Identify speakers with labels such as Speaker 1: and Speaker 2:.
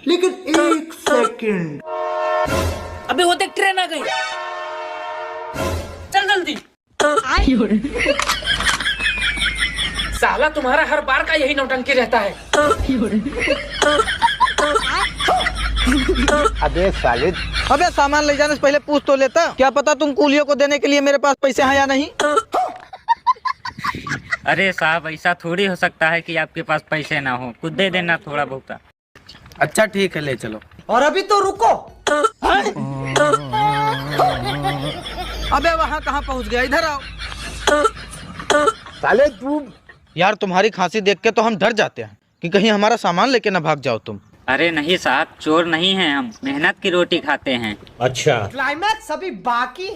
Speaker 1: लेकिन 1 सेकंड।
Speaker 2: अबे वो देख ट्रेन आ गई, चल जल्दी। साला तुम्हारा हर बार का यही नौटंकी रहता है।
Speaker 3: अबे साले,
Speaker 4: अबे सामान ले जाने से पहले पूछ तो लेता, क्या पता तुम कूलियों को देने के लिए मेरे पास पैसे हैं या नहीं।
Speaker 5: अरे साहब, ऐसा थोड़ी हो सकता है कि आपके पास पैसे ना हो, खुद दे देना थोड़ा बहुत।
Speaker 4: अच्छा ठीक है, ले चलो।
Speaker 1: और अभी तो रुको।
Speaker 4: अबे वहाँ कहाँ पहुँच गया, इधर आओ।
Speaker 3: साले तू
Speaker 4: यार तुम्हारी खांसी देख के तो हम डर जाते हैं कि कहीं हमारा सामान लेके ना भाग जाओ तुम।
Speaker 5: अरे नहीं साहब, चोर नहीं हैं हम, मेहनत की रोटी खाते हैं।
Speaker 3: अच्छा
Speaker 1: क्लाइमैक्स अभी बाकी।